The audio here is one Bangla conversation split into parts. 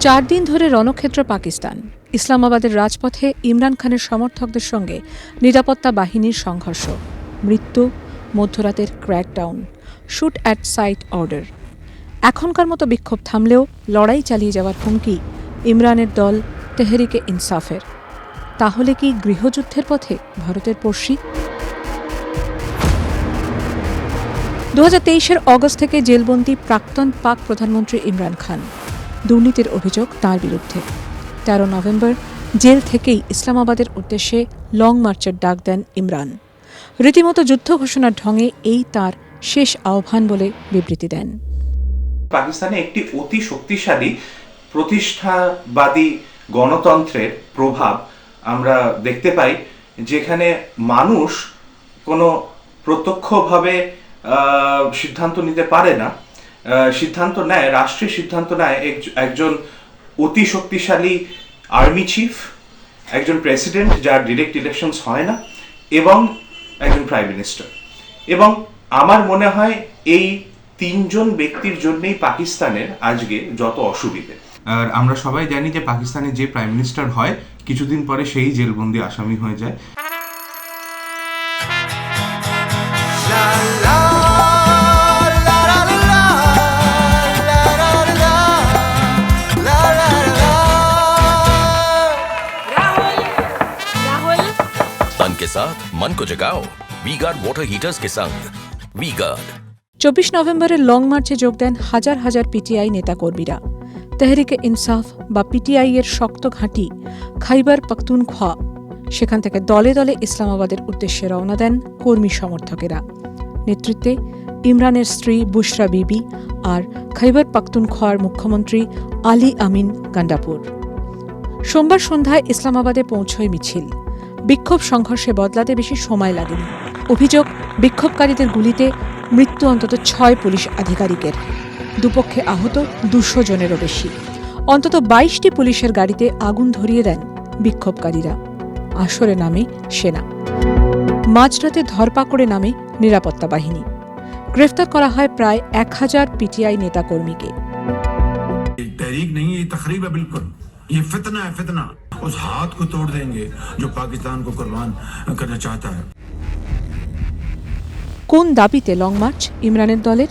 4 দিন ধরে রণক্ষেত্র পাকিস্তান। ইসলামাবাদের রাজপথে ইমরান খানের সমর্থকদের সঙ্গে নিরাপত্তা বাহিনীর সংঘর্ষ, মৃত্যু, মধ্যরাতের crackdown, shoot at sight order. এখনকার মতো বিক্ষোভ থামলেও লড়াই চালিয়ে যাওয়ার হুমকি ইমরানের দল তেহরিকে ইনসাফের। তাহলে কি গৃহযুদ্ধের পথে ভারতের পড়শি? 2023 অগস্ট থেকে জেলবন্দী প্রাক্তন পাক প্রধানমন্ত্রী ইমরান খান। দুর্নীতির অভিযোগ তাঁর বিরুদ্ধে। 13 নভেম্বর জেল থেকেই ইসলামাবাদের উদ্দেশ্যে লং মার্চের ডাক দেন ইমরান। রীতিমতো যুদ্ধ ঘোষণার ঢঙে এই তাঁর শেষ আহ্বান বলে বিবৃতি দেন। পাকিস্তানে একটি অতি শক্তিশালী প্রতিষ্ঠাবাদী গণতন্ত্রের প্রভাব আমরা দেখতে পাই, যেখানে মানুষ কোনো প্রত্যক্ষভাবে সিদ্ধান্ত নিতে পারে না, সিদ্ধান্ত নেয়, রাষ্ট্রের সিদ্ধান্ত নেয় একজন অতি শক্তিশালী আর্মি চিফ, একজন প্রেসিডেন্ট যার ডিরেক্ট ইলেকশনস হয় না, এবং একজন প্রাইম মিনিস্টার। এবং আমার মনে হয় এই তিনজন ব্যক্তির জন্যই পাকিস্তানের আজকে যত অসুবিধে। আর আমরা সবাই জানি যে পাকিস্তানে যে প্রাইম মিনিস্টার হয় কিছুদিন পরে সেই জেলবন্দি আসামি হয়ে যায়। तन के साथ मन को जगाओ वी-गार्ड वाटर हीटर्स के संग वी-गार्ड। 24 নভেম্বরের লং মার্চে যোগ দেন হাজার হাজার পিটিআই নেতাকর্মীরা। তেহরিকে ইনসাফ বা পিটিআই এর শক্ত ঘাঁটি খাইবার পাখতুনখোয়া, সেখান থেকে দলে দলে ইসলামাবাদের উদ্দেশ্যে রওনা দেন কর্মী সমর্থকেরা। নেতৃত্বে ইমরানের স্ত্রী বুশরা বিবি আর খাইবার পাখতুনখোয়ার মুখ্যমন্ত্রী আলী আমিন গান্ডাপুর। সোমবার সন্ধ্যায় ইসলামাবাদে পৌঁছয় মিছিল। বিক্ষোভ সংঘর্ষে বদলাতে বেশি সময় লাগেনি। অভিযোগ, বিক্ষোভকারীদের গুলিতে মৃত্যু অন্তত 6 পুলিশ আধিকারিকের। দুপক্ষে আহত 200 জনেরও বেশি। অন্তত 22টি পুলিশের গাড়িতে আগুন ধরিয়ে দেন বিক্ষোভকারীরা। আসরে নামে সেনা। মাঝরাতে ধরপাকড়ে নামে নিরাপত্তা বাহিনী। গ্রেফতার করা হয় প্রায় 1000 পিটিআই নেতাকর্মীকে। ये फितना है, फितना उस हाथ को तोड़ देंगे जो पाकिस्तान को कुर्बान करना चाहता है। কোন দাবিতে লং মার্চ ইমরানের দলের?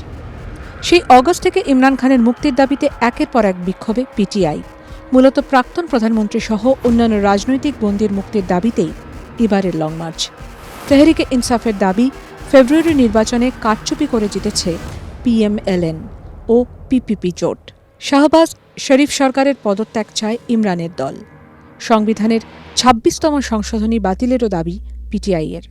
সেই অগস্ট থেকে ইমরান খানের মুক্তির দাবিতে একের পর এক বিক্ষোভে পিটিআই। মূলত প্রাক্তন প্রধানমন্ত্রী সহ অন্যান্য রাজনৈতিক বন্দীর মুক্তির দাবিতেই এবারের লং মার্চ। তেহরিকে ইনসাফের দাবি, ফেব্রুয়ারি নির্বাচনে কারচুপি করে জিতেছে পিএমএলএন ও পিপিপি জোট। শাহবাজ শরীফ সরকারের পদত্যাগ চায় ইমরানের দল। সংবিধানের 26তম সংশোধনী বাতিলেরও দাবি পিটিআইয়ের।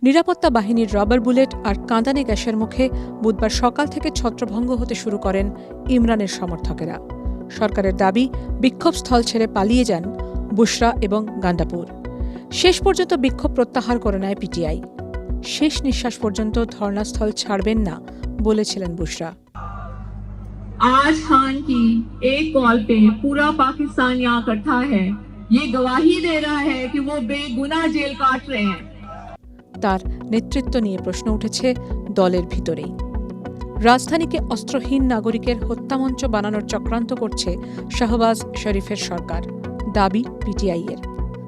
নিরাপত্তা বাহিনীর রাবার বুলেট আর কাঁদানে গ্যাসের মুখে বুধবার সকাল থেকে ছত্রভঙ্গ হতে শুরু করেন ইমরানের সমর্থকেরা। সরকারের দাবি, বিক্ষোভস্থল ছেড়ে পালিয়ে যান বুশরা এবং গান্ডাপুর। শেষ পর্যন্ত বিক্ষোভ প্রত্যাহার করে নেয় পিটিআই। শেষ নিঃশ্বাস পর্যন্ত ধর্নাস্থল ছাড়বেন না বলেছিলেন বুশরা। आज खान की एक कॉल पे पूरा पाकिस्तान यहाँ इकट्ठा है, ये गवाही दे रहा है कि वो बेगुनाह जेल काट रहे हैं। তার নেতৃত্ব নিয়ে প্রশ্ন উঠেছে দলের ভিতরেই। রাজধানীকে অস্ত্রহীন নাগরিকের হত্যামঞ্চ বানানোর চক্রান্ত করছে শাহবাজ শরীফের সরকার, দাবি পিটিআইয়ের।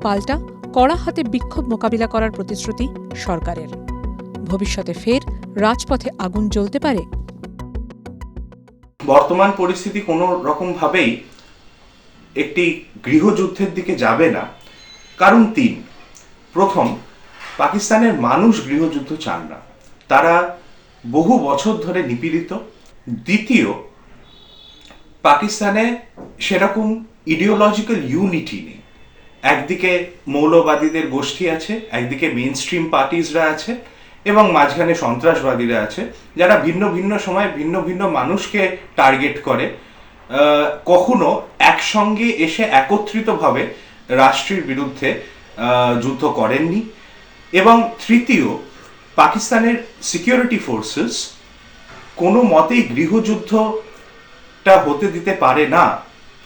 পাল্টা কড়া হাতে বিক্ষোভ মোকাবিলা করার প্রতিশ্রুতি সরকারের। ভবিষ্যতে ফের রাজপথে আগুন জ্বলতে পারে। বর্তমান পরিস্থিতি কোনো রকম ভাবেই একটি গৃহযুদ্ধের দিকে যাবে না। কারণ 3। প্রথম, পাকিস্তানের মানুষ গৃহযুদ্ধ চান না, তারা বহু বছর ধরে নিপীড়িত। দ্বিতীয়, পাকিস্তানে সেরকম ইডিওলজিক্যাল ইউনিটি নেই। একদিকে মৌলবাদীদের গোষ্ঠী আছে, একদিকে মেইন স্ট্রিম পার্টিসরা আছে, এবং মাঝখানে সন্ত্রাসবাদীরা আছে, যারা ভিন্ন ভিন্ন সময় ভিন্ন ভিন্ন মানুষকে টার্গেট করে, কখনো একসঙ্গে এসে একত্রিতভাবে রাষ্ট্রের বিরুদ্ধে যুদ্ধ করেননি। এবং তৃতীয়, পাকিস্তানের সিকিউরিটি ফোর্সেস কোনো মতেই গৃহযুদ্ধটা হতে দিতে পারে না,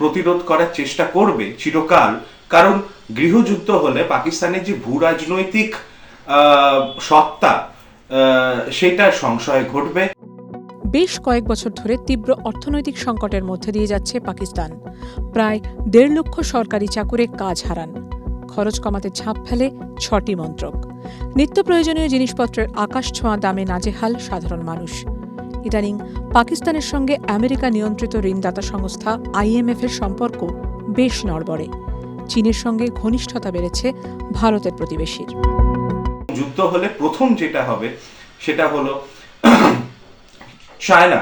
প্রতিরোধ করার চেষ্টা করবে চিরকাল। কারণ গৃহযুদ্ধ হলে পাকিস্তানের যে ভূ রাজনৈতিক সত্তা সেটার সংশয় ঘটবে। বেশ কয়েক বছর ধরে তীব্র অর্থনৈতিক সংকটের মধ্যে দিয়ে যাচ্ছে পাকিস্তান। প্রায় 1.5 লক্ষ সরকারি চাকুরে কাজ হারান। খরচ কমাতে ঝাঁপ ফেলে 6টি মন্ত্রক। নিত্য প্রয়োজনীয় জিনিসপত্রের আকাশ ছোঁয়া দামে নাজেহাল সাধারণ মানুষ। ইদানিং পাকিস্তানের সঙ্গে আমেরিকা নিয়ন্ত্রিত ঋণদাতা সংস্থা IMF এর সম্পর্ক বেশ নড়বড়ে। চীনের সঙ্গে ঘনিষ্ঠতা বেড়েছে ভারতের প্রতিবেশীর। যুদ্ধ হলে প্রথম যেটা হবে সেটা হলো চায়না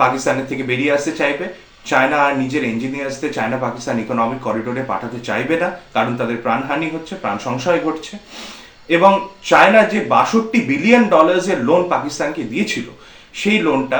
পাকিস্তানের থেকে বেরিয়ে আসতে চাইবে। চায়না আর নিজের ইঞ্জিনিয়ার্সদের চায়না পাকিস্তান ইকোনমিক করিডোরে পাঠাতে চাইবে না, কারণ তাদের প্রাণহানি হচ্ছে, প্রাণ সংশয় ঘটছে। এবং চায়না যে $62 বিলিয়ন এর লোন পাকিস্তানকে দিয়েছিল, সেই লোনটা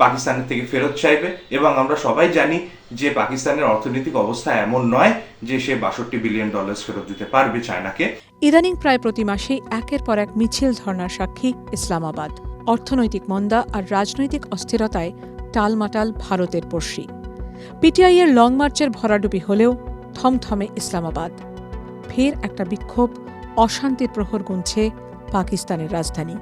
পাকিস্তানের থেকে ফেরত চাইবে। এবং আমরা সবাই জানি যে পাকিস্তানের অর্থনৈতিক অবস্থা এমন নয় যে সে $62 বিলিয়ন ফেরত দিতে পারবে চায়নাকে। ইদানিং প্রায় প্রতি মাসেই একের পর এক মিছিল ধর্নার সাক্ষী ইসলামাবাদ। অর্থনৈতিক মন্দা আর রাজনৈতিক অস্থিরতায় টালমাটাল ভারতের পড়শি। PTI এর লং মার্চের ভরাডুবি হলেও থমথমে ইসলামাবাদ। ফের একটা বিক্ষোভ, অশান্তির প্রহর গুনছে পাকিস্তানের রাজধানী।